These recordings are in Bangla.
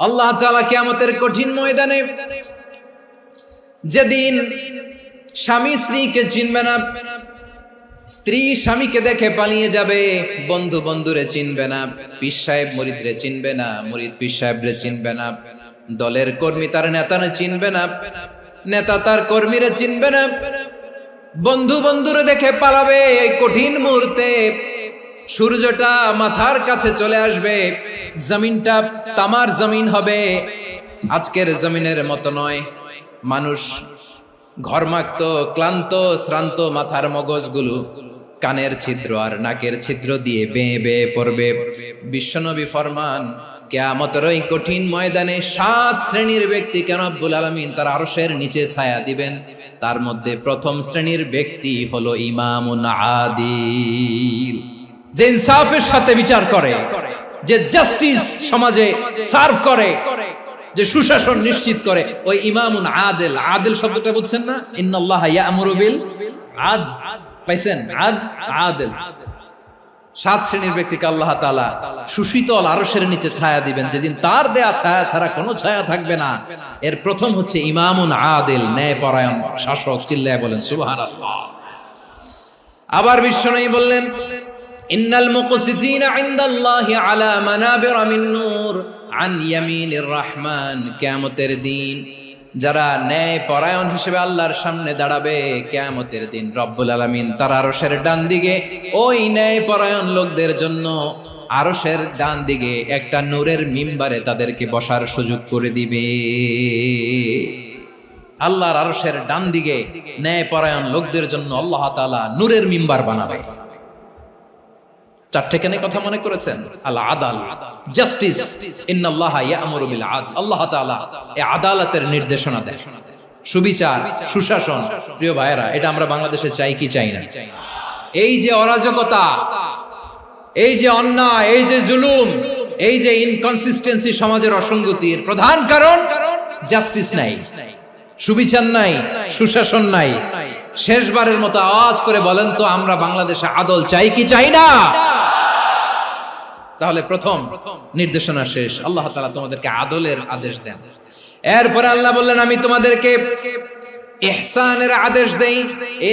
আল্লাহ তাআলা কিয়ামতের কঠিন ময়দানে যেদিন স্বামী স্ত্রীকে চিনবে না, স্ত্রী স্বামীকে দেখে পালিয়ে যাবে, বন্ধু বন্ধুরে চিনবে না, পীর সাহেব মুরিদরে চিনবে না, মুরিদ পীর সাহেবরে চিনবে না, দলের কর্মী তার নেতারে চিনবে না, নেতা তার কর্মীরে চিনবে না, বন্ধু বন্ধুরে দেখে পালাবে। এই কঠিন মুহূর্তে সূর্যটা মাথার কাছে চলে আসবে, জমিনটা তামার জমিন হবে, আজকের জমিনের মতো নয়। মানুষ ঘর্মাক্ত, ক্লান্ত, শ্রান্ত মাথার মগজগুলো কানের ছিদ্র আর নাকের ছিদ্র দিয়ে বেয়ে বেয়ে পড়বে। বিশ্বনবী ফরমান, কিয়ামতের ওই কঠিন ময়দানে 7 শ্রেণীর ব্যক্তিকে রব্বুল আলামিন তার আরশের নিচে ছায়া দিবেন। তার মধ্যে প্রথম শ্রেণীর ব্যক্তি হলো ইমামুন আদিল, যে ইনসাফের সাথে বিচার করে, যে জাস্টিস সমাজে সার্ভ করে, যে সুশাসন নিশ্চিত করে, ওই ইমামুন আদিল। আদিল শব্দটা বুঝছেন না? ইন্নাল্লাহা ইয়া'মুরু বিল আদল, পাইছেন? আদিল। 7 শ্রেণীর ব্যক্তিকে আল্লাহ তাআলা সুশীতল আরশের নিচে ছায়া দিবেন, যেদিন তার দেয়া ছায়া ছাড়া কোনো ছায়া থাকবে না। এর প্রথম হচ্ছে ইমামুন আদিল, ন্যায়পরায়ণ শাসক। চিল্লায় বলেন সুবহানাল্লাহ। আবার বিশ্বনবী বললেন, ইন্নাল মুকসিতিনা ইনদাল্লাহি আলা মানাবিরা মিন নূর আন ইয়ামিনির রহমান। কিয়ামতের দিন যারা ন্যায় পরায়ণ হিসেবে আল্লাহর সামনে দাঁড়াবে, কিয়ামতের দিন রব্বুল আলামিন তার আরশের ডান দিকে ওই ন্যায় পরায়ণ লোকদের জন্য আরশের ডান দিকে একটা নূরের মিম্বারে তাদেরকে বসার সুযোগ করে দিবে। আল্লাহর আরশের ডান দিকে ন্যায় পরায়ণ লোকদের জন্য আল্লাহ তাআলা নূরের মিম্বার বানাবে। 4টে কেন কথা মনে করেছেন? আল আদাল, জাস্টিস। ইন্নাল্লাহা ইয়া'মুরু বিল আদল। আল্লাহ তাআলা এই আদালতের নির্দেশনা দেন, সুবিচার, সুশাসন। প্রিয় ভাইয়েরা, এটা আমরা বাংলাদেশে চাই কি চাই না? এই যে অরাজকতা, এই যে অন্যায়, এই যে জুলুম, এই যে ইনকনসিস্টেন্সি সমাজের অসঙ্গতির প্রধান কারণ জাস্টিস নাই, সুবিচার নাই, সুশাসন নাই। শেষবারের মতো আওয়াজ করে বলেন তো, আমরা বাংলাদেশে আদল চাই কি চাই না? তাহলে প্রথম নির্দেশনা শেষ। আল্লাহ তাআলা তোমাদেরকে আদলের আদেশ দেন। এরপরে আল্লাহ বললেন, আমি তোমাদেরকে ইহসানের আদেশ দেই।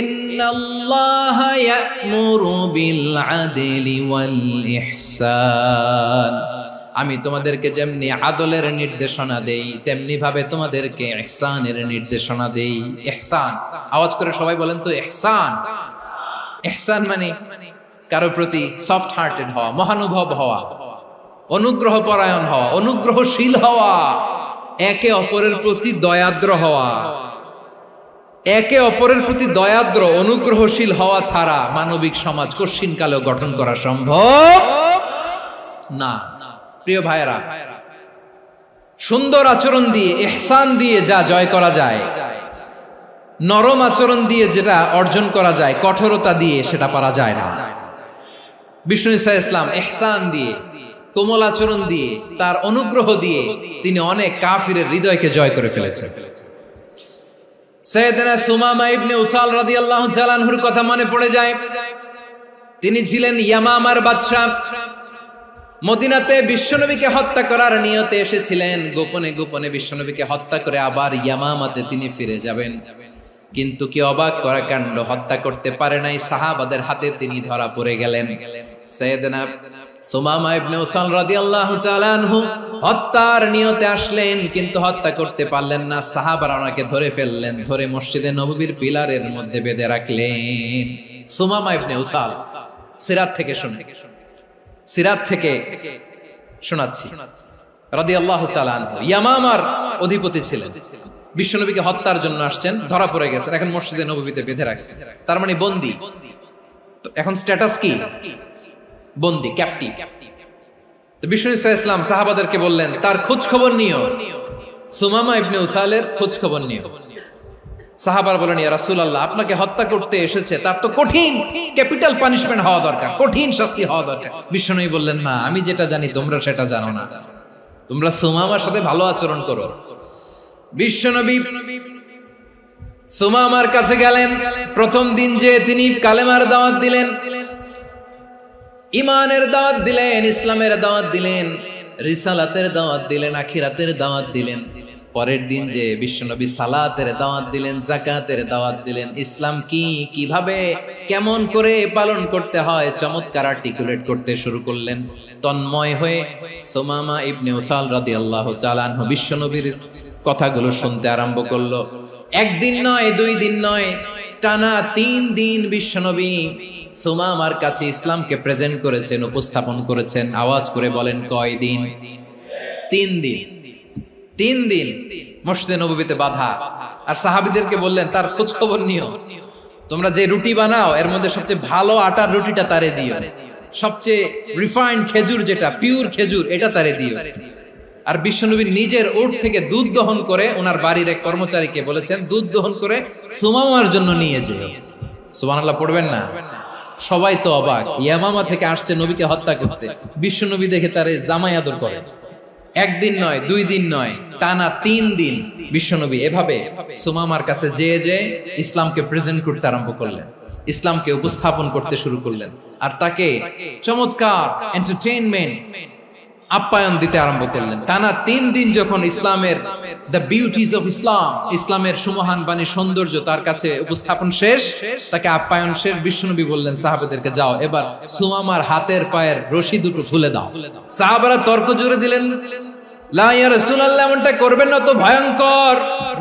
ইন্নাল্লাহা ইয়া'মুরু বিল আদলি ওয়াল ইহসান। আমি তোমাদেরকে যেমনি আদলের নির্দেশনা দেই, তেমনি ভাবে তোমাদেরকে ইহসানের নির্দেশনা দেই। ইহসান, আওয়াজ করে সবাই বলেন তো ইহসান। ইহসান মানে কারো প্রতি সফট হার্টেড হওয়া, মহানুভব হওয়া, অনুগ্রহ পরায়ণ হওয়া, অনুগ্রহশীল হওয়া, একে অপরের প্রতি দয়াদ্র হওয়া। একে অপরের প্রতি দয়াদ্র, অনুগ্রহশীল হওয়া ছাড়া মানবিক সমাজ কশিনকালেও গঠন করা সম্ভব না। প্রিয় ভাইয়েরা, সুন্দর আচরণ দিয়ে, ইহসান দিয়ে যা জয় করা যায়, নরম আচরণ দিয়ে যেটা অর্জন করা যায়, কঠোরতা দিয়ে সেটা পারা যায় না। বিষ্ণু ঈসা ইসলাম ইহসান দিয়ে, কোমল আচরণ দিয়ে, তার অনুগ্রহ দিয়ে তিনি অনেক কাফিরের হৃদয়কে জয় করে ফেলেছেন। সাইয়েদনা সুমামা ইবনে উসাল রাদিয়াল্লাহু তাআলা আনহুর কথা মনে পড়ে যায়। তিনি ছিলেন ইয়ামামার বাদশা। মদিনাতে বিশ্বনবীকে হত্যা করার নিয়তে এসেছিলেন। গোপনে গোপনে বিশ্বনবীকে হত্যা করে আবার ইয়ামামাতে তিনি ফিরে যাবেন। কিন্তু কি অবাক করা কাণ্ড, হত্যা করতে পারে নাই, সাহাবাদের হাতে তিনি ধরা পড়ে গেলেন। সাইয়েদনা সুমামা ইবনে উসাল রাদিয়াল্লাহু তাআলা আনহু হত্যার নিয়তে আসলেন, কিন্তু হত্যা করতে পারলেন না। সাহাবারা ওনাকে ধরে ফেললেন, ধরে মসজিদে নববীর পিলারের মধ্যে বেঁধে রাখলেন। সুমামা ইবনে উসাল, সিরাত থেকে শুনে, সিরাত থেকে শোনাচ্ছি, রাদিয়াল্লাহু তাআলা আনহু ইয়ামামার অধিপতি ছিলেন। বিশ্বনবীকে হত্যার জন্য আসছেন, ধরা পড়ে গেছেন, এখন মসজিদে নববীতে বেঁধে রাখছে। তার মানে বন্দী। এখন স্ট্যাটাস কি? বন্দী, ক্যাপটিভ। তো বিষ্ণু ঈসা ইসলাম সাহাবাদেরকে বললেন, তার খোঁজ খবর নিও, সুমামা ইবনে উসালের খোঁজ খবর নিও। সাহাবার বলেন, ইয়া রাসূলুল্লাহ, আপনাকে হত্যা করতে এসেছে, তার তো কঠিন ক্যাপিটাল পানিশমেন্ট হওয়া দরকার, কঠিন শাস্তি হওয়া দরকার। বিশ্বনবী বললেন, না, আমি যেটা জানি তোমরা সেটা জানো না, তোমরা সুমামার সাথে ভালো আচরণ করো। বিশ্বনবী সুমামার কাছে গেলেন। প্রথম দিন যে তিনি কালেমার দাওয়াত দিলেন, ইমানের দাওয়াত দিলেন, ইসলামের দাওয়াত দিলেন, রিসালাতের দাওয়াত দিলেন, আখিরাতের দাওয়াত দিলেন। পরের দিন যে বিশ্বনবী সালাতের দাওয়াত দিলেন, যাকাতের দাওয়াত দিলেন, ইসলাম কি, কিভাবে, কেমন করে পালন করতে হয় চমৎকার আর্টিকুলেট করতে শুরু করলেন। তন্ময় হয়ে সুমামা ইবনে উসাল রাদিয়াল্লাহু তাআলা আনহু বিশ্বনবীর কথাগুলো শুনতে আরম্ভ করলো। একদিন নয়, 2 দিন নয়, টানা 3 দিন বিশ্বনবী সুমামার কাছে ইসলামকে প্রেজেন্ট করেছেন, উপস্থাপন করেছেন। আওয়াজ করে বলেন, কয় দিন? 3 দিন। 3 দিন মসজিদে নববীতে বাধা। আর সাহাবীদেরকে বললেন, তার খোঁজ খবর নিও, তোমরা যে রুটি বানাও এর মধ্যে সবচেয়ে ভালো আটার রুটিটা তারে দিও, সবচেয়ে রিফাইন্ড খেজুর, যেটা পিওর খেজুর, এটা তারে দিও। আর বিশ্বনবী নিজের উট থেকে দুধ দহন করে ওনার বাড়ির এক কর্মচারীকে বলেছেন, দুধ দহন করে সুমামার জন্য নিয়ে যেও। সুবহানাল্লাহ পড়বেন না? সবাই তো অবাক, ইয়ামামা থেকে আসছে নবীকে হত্যা করতে, বিশ্বনবী দেখে তারে জামাই আদর করে। একদিন নয়, 2 দিন নয়, টানা 3 দিন বিশ্বনবী এভাবে সুমামার কাছে যেয়ে ইসলামকে প্রেজেন্ট করতে আরম্ভ করলেন, ইসলামকে উপস্থাপন করতে শুরু করলেন। আর তাকে চমৎকার এন্টারটেইনমেন্ট, আপ্যায়ন দিতে আরম্ভ করলেন। টানা 3 দিন যখন ইসলামের দ্য বিউটিজ অফ ইসলাম, ইসলামের সুমহান বাণী, সৌন্দর্য তার কাছে উপস্থাপন শেষ, তাকে আপ্যায়ন শেষ, বিশ্বনবী বললেন সাহাবাদেরকে, যাও এবার সুমামার হাতের পায়ের রশি দুটো খুলে দাও। সাহাবারা তর্ক জুড়ে দিলেন, লা ইয়া রাসূলুল্লাহ, এমনটা করবেন না, তো ভয়ঙ্কর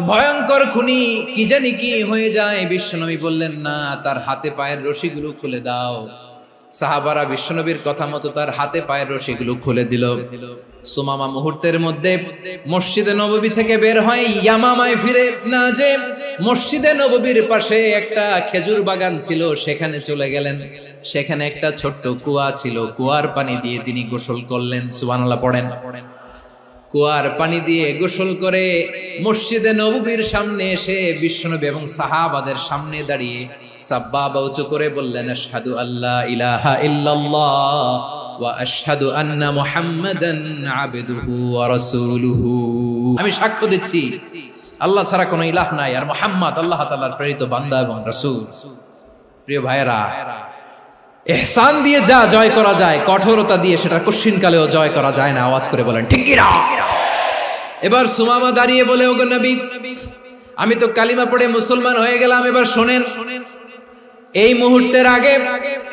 ভয়ঙ্কর খুনি, কি জানি কি হয়ে যায়। বিশ্বনবী বললেন, না, তার হাতে পায়ের রশিগুলো খুলে দাও। সাহাবারা বিশ্বনবীর কথা মতো তার হাতে পায়ের রশিগুলো খুলে দিল। সুমামা মুহূর্তের মধ্যে মসজিদে নববী থেকে বের হয়, ইয়ামামায় ফিরে না যে মসজিদে নববীর পাশে একটা খেজুর বাগান ছিল, সেখানে চলে গেলেন। সেখানে একটা ছোট্ট কুয়া ছিল, কুয়ার পানি দিয়ে তিনি গোসল করলেন। সুবহানাল্লাহ পড়েন। কুয়ার পানি দিয়ে গোসল করে মসজিদে নববীর সামনে এসে বিশ্বনবী এবং সাহাবাদের সামনে দাঁড়িয়ে সাব্বাবা উঁচু করে বললেন, আশহাদু আল্লা ইলাহা ইল্লাল্লাহ ওয়া আশহাদু আন্না মুহাম্মাদান আবদুহু ওয়া রাসূলুহু। আমি সাক্ষ্য দিচ্ছি আল্লাহ ছাড়া কোনো ইলাহ নাই, আর মুহাম্মদ আল্লাহ তাআলার প্রেরিত বান্দা এবং রাসূল। প্রিয় ভাইয়েরা, ইহসান দিয়ে যা জয় করা যায়, কঠোরতা দিয়ে সেটা কঠিনকালেও জয় করা যায় না। আওয়াজ করে বলেন, ঠিক কি না? এবার সুমামা দাঁড়িয়ে বলে, ওগো নবী, আমি তো কালিমা পড়ে মুসলমান হয়ে গেলাম, এবার শোনেন, এই মুহূর্তের আগে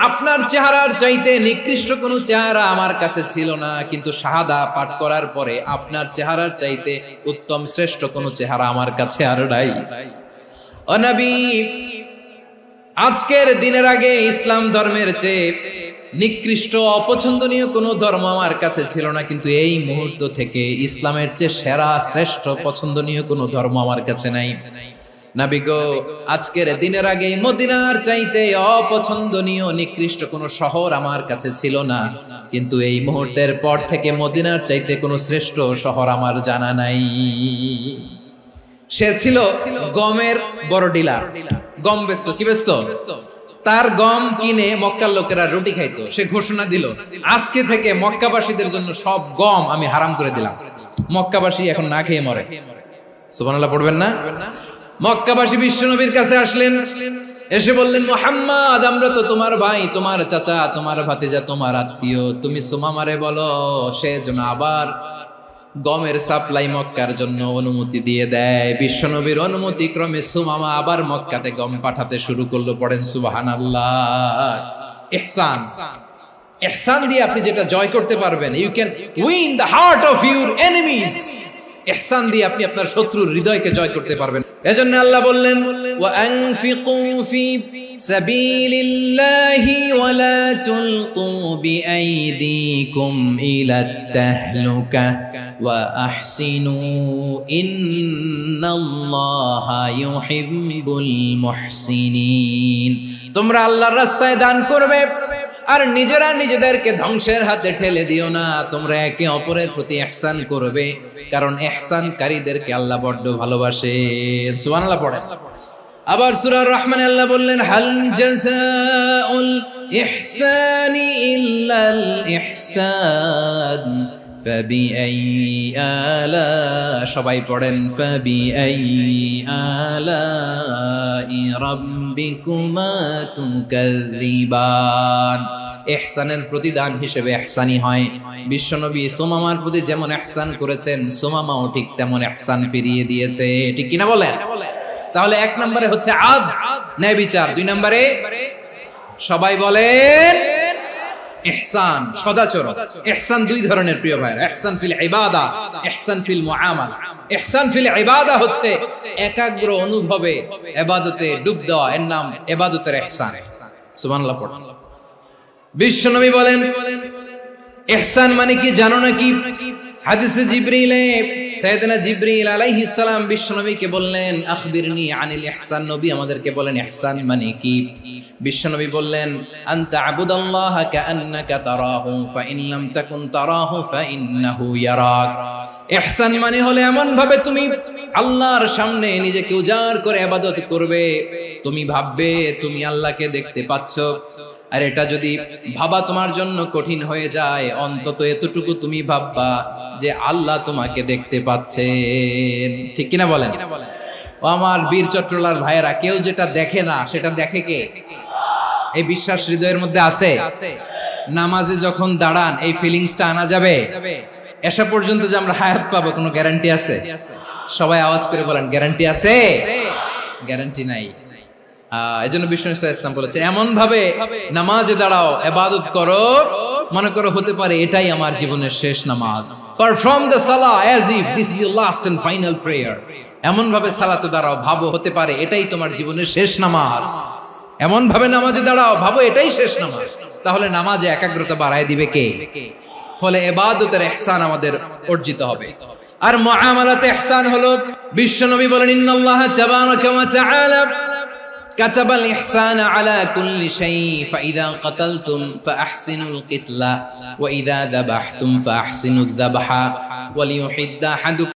আপনার চেহারার চাইতে নিকৃষ্ট কোনো চেহারা আমার কাছে ছিল না, কিন্তু শাহাদা পাঠ করার পরে আপনার চেহারার চাইতে উত্তম শ্রেষ্ঠ কোনো চেহারা আমার কাছে আর নাই। ও নবী, আজকের দিনের আগে ইসলাম ধর্মের চেয়ে নিকৃষ্ট অপছন্দনীয় কোনো ধর্ম আমার কাছে ছিল না, কিন্তু এই মুহূর্ত থেকে ইসলামের চেয়ে সেরা শ্রেষ্ঠ পছন্দনীয় কোনো ধর্ম আমার কাছে নাই। নবী গো, আজকের দিনের আগে মদিনার চাইতে অপছন্দনীয় নিকৃষ্ট কোনো শহর আমার কাছে ছিল না, কিন্তু এই মুহূর্তের পর থেকে মদিনার চাইতে কোনো শ্রেষ্ঠ শহর আমার জানা নাই। সে ছিল গমের বড় ডিলার, গম বেচতো। কি বেচতো? তার গম কিনে মক্কার লোকেরা রুটি খাইতো। সে ঘোষণা দিল, আজকে থেকে মক্কাবাসীদের জন্য সব গম আমি হারাম করে দিলাম, মক্কাবাসী এখন না খেয়ে মরে। সুবহানাল্লাহ পড়বেন না? মক্কাবাসী বিশ্বনবীর কাছে আসলেন, এসে বললেন, মুহাম্মদ, আমরা তো তোমার ভাই, তোমার চাচা, তোমার ভাতিজা, তোমার আত্মীয়, তুমি সুমামারে বলো সে যেন আবার গমের সাপ্লাই মক্কার জন্য অনুমতি দিয়ে দেয়। বিশ্বনবীর অনুমতি ক্রমে সুমামা আবার মক্কাতে গম পাঠাতে শুরু করলো। পড়েন সুবহানাল্লাহ। ইহসান, ইহসান দিয়ে আপনি যেটা জয় করতে পারবেন, you can win the heart of your enemies. ইহসান দিয়ে আপনি আপনার শত্রুর হৃদয়কে জয় করতে পারবেন। এজন্য আল্লাহ বললেন, ওয়া আনফিকু ফি সাবিলিল্লাহি ওয়া লা তুলকু বিআইদিকুম ইলাত তাহলুকা ওয়া আহসিনু ইন্নাল্লাহা ইউহিব্বুল মুহসিনিন। তোমরা আল্লাহর রাস্তায় দান করবে আর নিজেরা নিজেদেরকে ধ্বংসের হাতে ঠেলে দিও না। তোমরা একে অপরের প্রতি ইহসান করবে, কারণ ইহসানকারীদেরকে আল্লাহ বড় ভালোবাসেন। সুবহানাল্লাহ পড়েন। আবার সূরা রহমানে আল্লাহ বললেন, হাল জাযাউল ইহসানি ইল্লাল ইহসান ফাবিআইয়ি আলা, সবাই পড়েন ফাবিআইয়ি আলাই রাব্বিকুমা তুকাযযিবান। ইহসানের প্রতিদান হিসেবে ইহসানি হয়। বিশ্বনবী সুমামার প্রতি যেমন ইহসান করেছেন, সুমামাও ঠিক তেমন ইহসান ফিরিয়ে দিয়েছে। ঠিক কিনা বলেন? তাহলে এক নম্বরে হচ্ছে আদ, ন্যায় বিচার। দুই নম্বরে সবাই বলেন ইহসান, সদাচরণ। ইহসান দুই ধরনের প্রিয় ভাইরা, ইহসান ফিল ইবাদা, ইহসান ফিল মুআমালা। ইহসান ফিল ইবাদা হচ্ছে একাগ্র অনুভবে ইবাদতে ডুব দেওয়া, এর নাম ইবাদতের ইহসান। সুবহানাল্লাহ পড়ুন। বিশ্বনবী বলেন ইহসান মানে কি জানো নাকি? হাদিসে জিবরিলে সাইয়েদনা জিবরিল আলাইহিস সালাম বিশ্বনবীকে বললেন আখবিরনি আনিল ইহসান। নবী আমাদেরকে বলেন ইহসান মানে কি? বিশ্বনবী বললেন আনতা আবুদাল্লাহা কাআন্নাকা তারাহু ফাইন লাম তাকুন তারাহু ফাইন্নাহু ইয়ারাক। ইহসান মানে হলো এমন ভাবে তুমি আল্লাহর সামনে নিজেকে উজাড় করে ইবাদত করবে, তুমি ভাববে তুমি আল্লাহকে দেখতে পাচ্ছ। আর এটা যদি ভাবা তোমার জন্য কঠিন হয়ে যায়, অন্তত এতটুকু তুমি ভাববা যে আল্লাহ তোমাকে দেখতে পাচ্ছেন। ঠিক কিনা বলেন? ও আমার বীর চট্টলার ভাইয়েরা, কেউ যেটা দেখে না সেটা দেখে কে? এই বিশ্বাস হৃদয়ের মধ্যে আছে? নামাজে যখন দাঁড়ান এই ফিলিংসটা আনা যাবে? এসা পর্যন্ত যে আমরা হায়াত পাবো কোনো গ্যারান্টি আছে? সবাই আওয়াজ করে বলেন গ্যারান্টি আছে? গ্যারান্টি নাই। এজন্য বিষ্ণু ইসলাম বলেছে এমন ভাবে নামাজে দাঁড়াও, ইবাদত করো, মনে করো হতে পারে এটাই আমার জীবনের শেষ নামাজ। পারফর্ম দ্য সালাহ as if this is your last and final prayer. এমন ভাবে সালাতে দাঁড়াও, ভাবো হতে পারে এটাই তোমার জীবনের শেষ নামাজ। এমন ভাবে নামাজে দাঁড়াও, ভাবো এটাই শেষ নামাজ। তাহলে নামাজে একাগ্রতা বাড়ায় দিবে কে? ফলে ইবাদতের ইহসান আমাদের অর্জিত হবে। আর মুআমালাতে ইহসান হলো, বিশ্বনবী বলেন ইন্নাল্লাহা তাবারাকা ওয়া তাআলা كتب الإحسان على كل شيء فإذا قتلتم فأحسنوا القتلة وإذا ذبحتم فأحسنوا الذبح وليحد أحدكم